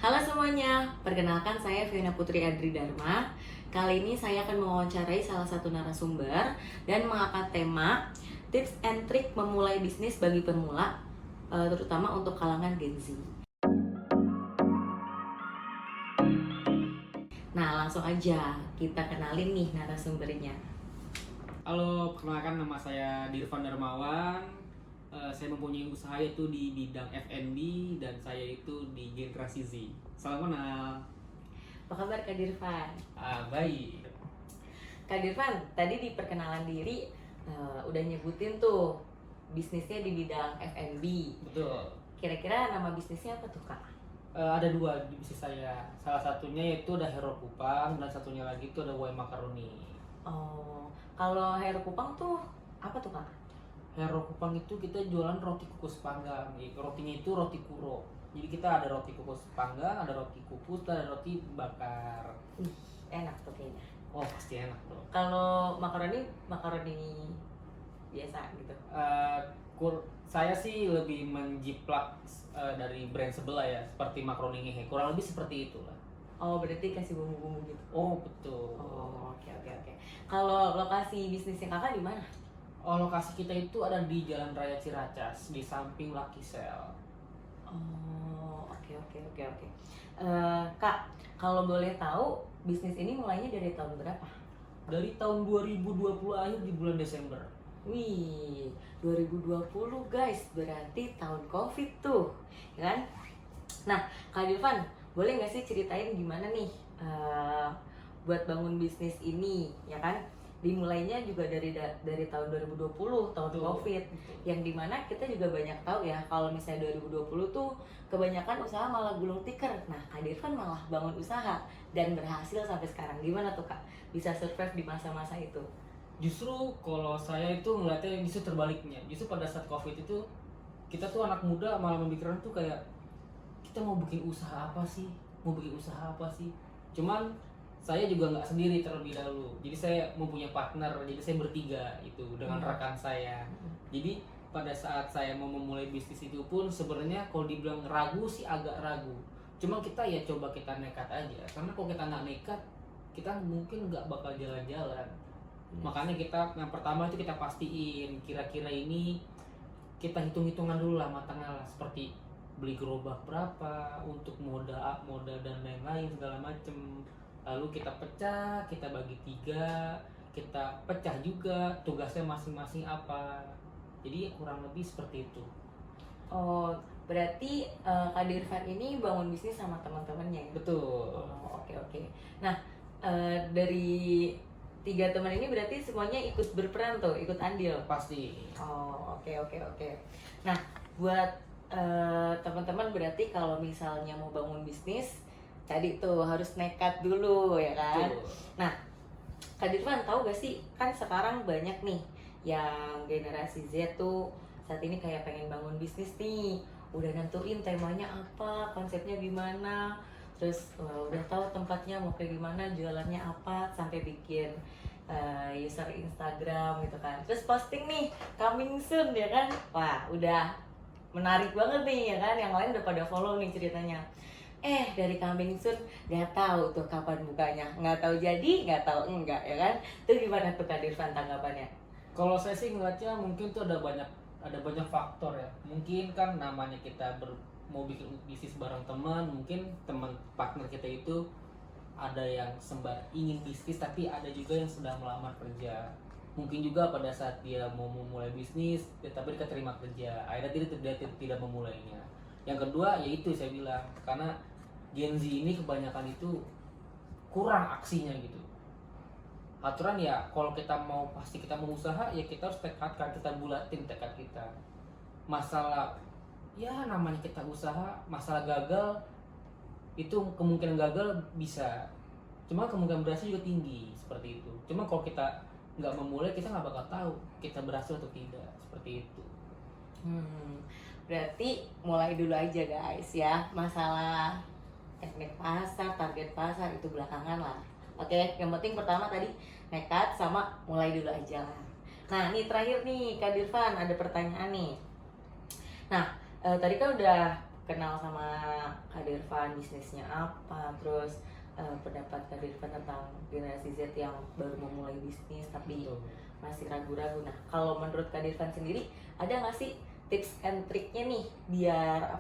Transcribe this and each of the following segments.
Halo semuanya, perkenalkan saya Fiona Putri Adri Dharma. Kali ini saya akan mewawancarai salah satu narasumber dan mengangkat tema tips and trick memulai bisnis bagi pemula, terutama untuk kalangan Gen Z. Nah, langsung aja kita kenalin nih narasumbernya. Halo, perkenalkan nama saya Dirvan Darmawan. Saya mempunyai usaha yaitu di bidang F&B dan saya itu di generasi Z. Salam kenal. Apa kabar Kak Dirvan? Baik. Kak Dirvan, tadi di perkenalan diri udah nyebutin tuh bisnisnya di bidang F&B. Betul. Kira-kira nama bisnisnya apa tuh Kak? Ada dua di bisnis saya. Salah satunya yaitu ada Hero Kupang dan satunya lagi itu ada Wai Makaroni. Oh, kalau Hero Kupang tuh apa tuh Kak? Hero Kupang itu kita jualan roti kukus panggang. Rotinya itu roti kuro. Jadi kita ada roti kukus panggang, ada roti kukus, dan ada roti bakar. Enak tuh kayaknya. Oh, pasti enak tuh. Kalau makaroni biasa gitu. Saya sih lebih menjiplak dari brand sebelah ya, seperti makaroni ngehe, kurang lebih seperti itulah. Oh, berarti kasih bumbu-bumbu gitu. Oh, betul. Oh, oke. Kalau lokasi bisnisnya Kakak di mana? Oh, lokasi kita itu ada di Jalan Raya Ciracas, di samping Lucky Sale. Oh, oke. Kak, kalau boleh tahu bisnis ini mulainya dari tahun berapa? Dari tahun 2020 akhir di bulan Desember. Wih, 2020 guys, berarti tahun COVID tuh, ya kan? Nah, Kak Dirvan, boleh nggak sih ceritain gimana nih buat bangun bisnis ini, ya kan? Dimulainya juga dari tahun 2020, tahun Betul. COVID, yang dimana kita juga banyak tahu ya kalau misalnya 2020 tuh kebanyakan usaha malah gulung tikar. Nah, Kak Dirvan malah bangun usaha dan berhasil sampai sekarang. Gimana tuh Kak? Bisa survive di masa-masa itu? Justru kalau saya itu ngeliatnya justru terbaliknya. Justru pada saat COVID itu kita tuh anak muda malah memikirkan tuh kayak kita mau bikin usaha apa sih? Cuman saya juga nggak sendiri terlebih dahulu. Jadi saya mempunyai partner, jadi saya bertiga itu dengan rekan saya. Jadi pada saat saya mau memulai bisnis itu pun sebenarnya kalau dibilang ragu sih agak ragu. Cuma kita ya coba kita nekat aja. Karena kalau kita nggak nekat, kita mungkin nggak bakal jalan-jalan. Makanya kita yang pertama itu kita pastiin kira-kira ini kita hitung-hitungan dulu lah matangnya lah, seperti beli gerobak berapa untuk modal dan lain-lain segala macem. Lalu kita pecah, kita bagi 3, kita pecah juga tugasnya masing-masing apa. Jadi kurang lebih seperti itu. Oh, berarti Kak Dirvan ini bangun bisnis sama teman-temannya ya? Betul. Oh, oke. Nah, dari 3 teman ini berarti semuanya ikut berperan tuh, ikut andil? Pasti. Oh, oke. Nah, buat teman-teman berarti kalau misalnya mau bangun bisnis, tadi tuh harus nekat dulu ya kan? Betul. Nah, Kak Dirvan tahu gak sih, kan sekarang banyak nih yang generasi Z tuh saat ini kayak pengen bangun bisnis nih, udah nentuin temanya apa, konsepnya gimana, terus udah tahu tempatnya mau kayak gimana, jualannya apa, sampai bikin user Instagram gitu kan, terus posting nih coming soon ya kan, wah udah menarik banget nih ya kan, yang lain udah pada follow nih ceritanya. Dari coming soon nggak tahu tuh kapan bukanya, nggak tahu jadi, nggak tahu enggak ya kan. Itu gimana tuh Kak Dirvan tanggapannya? Kalau saya sih ngeliatnya mungkin tuh ada banyak faktor ya. Mungkin kan namanya kita mau bikin bisnis bareng teman, mungkin teman partner kita itu ada yang ingin bisnis tapi ada juga yang sedang melamar kerja. Mungkin juga pada saat dia mau memulai bisnis tapi dia terima kerja, akhirnya dia tidak memulainya. Yang kedua yaitu saya bilang, karena Gen Z ini kebanyakan itu kurang aksinya gitu. Aturan ya kalau kita mau usaha ya kita harus tekadkan, kita bulatin tekad kita. Masalah ya namanya kita usaha, masalah gagal itu kemungkinan gagal bisa, cuma kemungkinan berhasil juga tinggi seperti itu. Cuma kalau kita nggak memulai kita nggak bakal tahu kita berhasil atau tidak, seperti itu. Berarti mulai dulu aja guys ya, masalah teknik pasar, target pasar itu belakangan lah. Oke, yang penting pertama tadi nekat sama mulai dulu aja lah. Nah, ini terakhir nih Kak Dirvan, ada pertanyaan nih. Nah, tadi kan udah kenal sama Kak Dirvan, bisnisnya apa, terus pendapat Kak Dirvan tentang generasi Z yang baru memulai bisnis tapi Betul. masih ragu-ragu. Nah, kalau menurut Kak Dirvan sendiri, ada nggak sih tips and triknya nih biar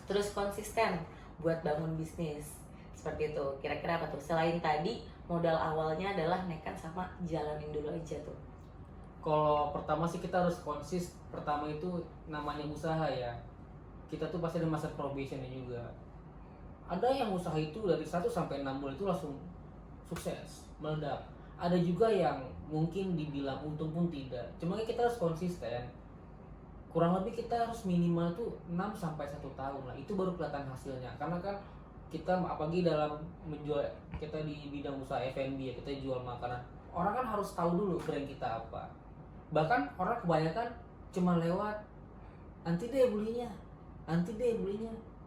terus konsisten buat bangun bisnis seperti itu? Kira-kira apa tuh? Selain tadi modal awalnya adalah nekat sama jalanin dulu aja tuh. Kalau pertama sih kita harus pertama itu namanya usaha ya, kita tuh pasti ada masa probationnya juga. Ada yang usaha itu dari 1 sampai 6 bulan itu langsung sukses, meledak. Ada juga yang mungkin dibilang untung pun tidak. Cuma kita harus konsisten. Kurang lebih kita harus minimal tuh 6 sampai 1 tahun lah. Itu baru kelihatan hasilnya. Karena kan kita apalagi dalam menjual, kita di bidang usaha F&B ya, kita jual makanan. Orang kan harus tahu dulu brand kita apa. Bahkan orang kebanyakan cuma lewat nanti deh belinya.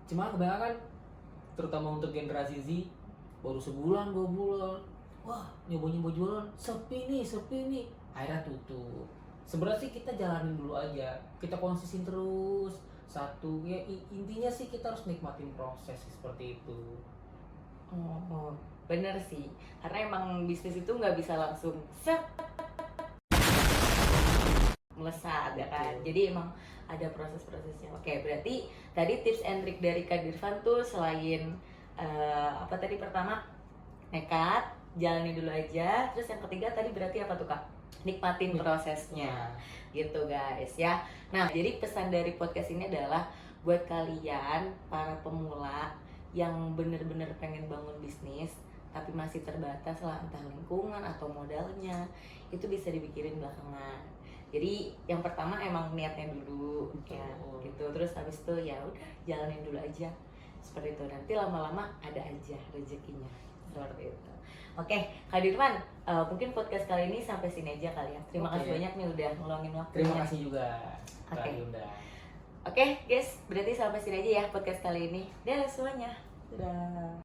Cuma kebanyakan terutama untuk generasi Z baru sebulan 2 bulan, wah nyoba jualan sepi nih, akhirnya tutup. Sebenarnya sih kita jalanin dulu aja, kita konsisten terus satu ya, intinya sih kita harus nikmatin proses seperti itu. Oh, bener sih, karena emang bisnis itu nggak bisa langsung set melesat ya kan. Betul. Jadi emang ada proses-prosesnya. Oke, berarti tadi tips and trick dari Kak Dirvan tuh selain apa tadi, pertama nekat, jalani dulu aja. Terus yang ketiga tadi berarti apa tuh Kak? Nikmatin prosesnya. Gitu guys ya. Nah, jadi pesan dari podcast ini adalah buat kalian para pemula yang bener-bener pengen bangun bisnis tapi masih terbatas lah, entah lingkungan atau modalnya, itu bisa dipikirin belakangan. Jadi yang pertama emang niatnya dulu. Betul. Ya gitu. Terus habis itu ya udah jalanin dulu aja seperti itu, nanti lama-lama ada aja rezekinya seperti itu. Oke, Kak Dirvan, mungkin podcast kali ini sampai sini aja kali ya. Terima kasih banyak nih udah ngeluangin waktunya. Terima kasih juga Kak Oke. Yunda. Oke guys, berarti sampai sini aja ya podcast kali ini. Dadah semuanya. Dadah.